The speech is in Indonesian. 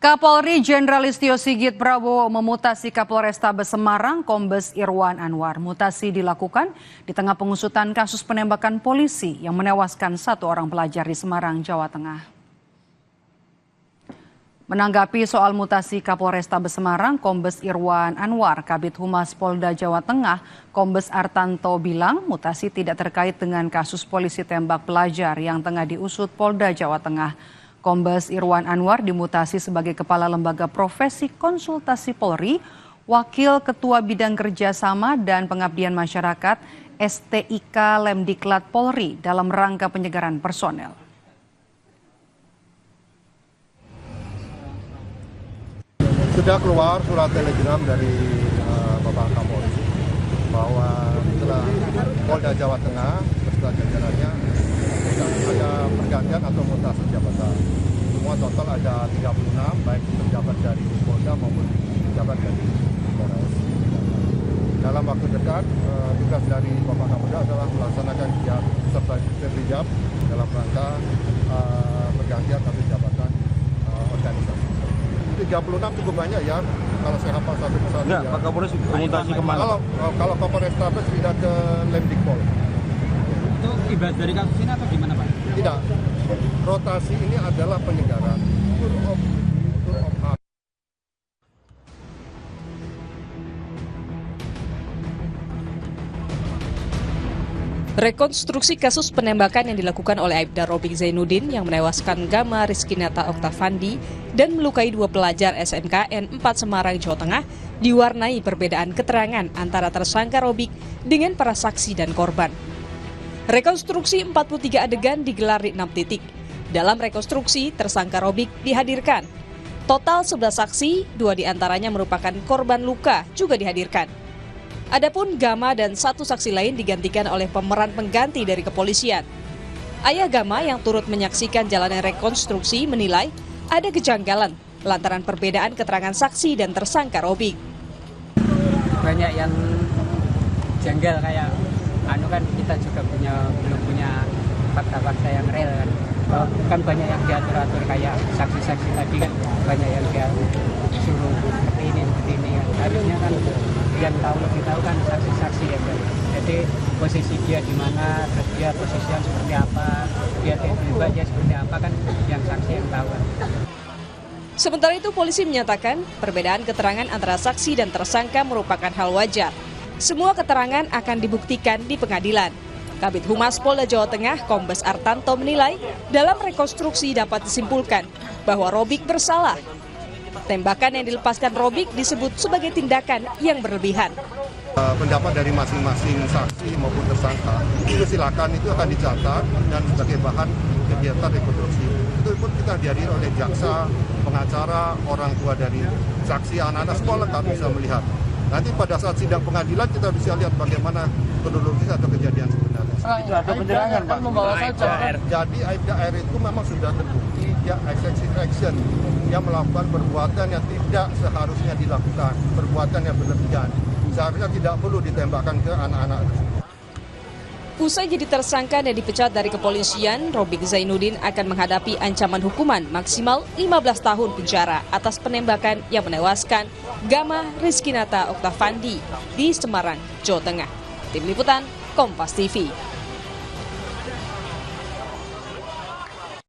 Kapolri Jenderal Listio Sigit Prabowo memutasi Kapolrestabes Semarang Kombes Irwan Anwar. Mutasi dilakukan di tengah pengusutan kasus penembakan polisi yang menewaskan satu orang pelajar di Semarang, Jawa Tengah. Menanggapi soal mutasi Kapolrestabes Semarang, Kombes Irwan Anwar, Kabid Humas Polda Jawa Tengah, Kombes Artanto bilang mutasi tidak terkait dengan kasus polisi tembak pelajar yang tengah diusut Polda Jawa Tengah. Kombes Irwan Anwar dimutasi sebagai Kepala Lembaga Profesi Konsultasi Polri, Wakil Ketua Bidang Kerjasama dan Pengabdian Masyarakat STIK Lemdiklat Polri dalam rangka penyegaran personel. Sudah keluar surat telegram dari Bapak Kapolri bahwa setelah Polda Jawa Tengah beserta jajarannya ada pergantian atau mutasi jabatan. Semua total ada 36, baik pejabat dari Polda maupun pejabat dari Polres. Dalam waktu dekat, tugas dari Bapak Kapolda adalah melaksanakan sertijab dalam rangka pergantian atau jabatan organisasi. 36 cukup banyak ya, kalau saya hafal satu persatu. Enggak, ya. Pak Kapolres mutasi kemana? Kalau Kapolrestabes tidak ke Lemdikpol. Itu ibarat dari kasus ini atau gimana Pak? Tidak, rotasi ini adalah penyegaran. Tour of art. Rekonstruksi kasus penembakan yang dilakukan oleh Aibda Robik Zainuddin yang menewaskan Gama Rizkinata Oktavandi dan melukai dua pelajar SMKN 4 Semarang, Jawa Tengah diwarnai perbedaan keterangan antara tersangka Robik dengan para saksi dan korban. Rekonstruksi 43 adegan digelar di 6 titik. Dalam rekonstruksi, tersangka Robik dihadirkan. Total 11 saksi, 2 diantaranya merupakan korban luka juga dihadirkan. Adapun Gama dan satu saksi lain digantikan oleh pemeran pengganti dari kepolisian. Ayah Gama yang turut menyaksikan jalannya rekonstruksi menilai ada kejanggalan lantaran perbedaan keterangan saksi dan tersangka Robik. Banyak yang janggal kayak kan kita juga belum punya fakta-fakta yang real kan banyak yang diatur-atur kayak saksi-saksi tadi kan banyak yang dia suruh seperti ini kan. Harusnya kan yang lebih tahu kan saksi-saksi ya kan. Jadi posisi dia di mana, terus dia posisinya seperti apa, dia tembaknya seperti apa kan yang saksi yang tahu kan. Sementara itu polisi menyatakan perbedaan keterangan antara saksi dan tersangka merupakan hal wajar. Semua keterangan akan dibuktikan di pengadilan. Kabid Humas Polda Jawa Tengah, Kombes Artanto menilai dalam rekonstruksi dapat disimpulkan bahwa Robik bersalah. Tembakan yang dilepaskan Robik disebut sebagai tindakan yang berlebihan. Pendapat dari masing-masing saksi maupun tersangka itu silakan, itu akan dicatat dan sebagai bahan kegiatan rekonstruksi. Itu pun kita dihadiri oleh jaksa, pengacara, orang tua dari saksi, anak-anak sekolah kami bisa melihat. Nanti pada saat sidang pengadilan kita bisa lihat bagaimana kronologis atau kejadian sebenarnya. Itu ada penyerangan Pak. Jadi Aibda R itu memang sudah terbukti dia excessive action, dia melakukan perbuatan yang tidak seharusnya dilakukan, perbuatan yang berlebihan. Seharusnya tidak perlu ditembakkan ke anak-anak tersebut. Usai jadi tersangka dan dipecat dari kepolisian, Robik Zainuddin akan menghadapi ancaman hukuman maksimal 15 tahun penjara atas penembakan yang menewaskan Gama Rizkinata Oktavandi di Semarang, Jawa Tengah. Tim Liputan, Kompas TV.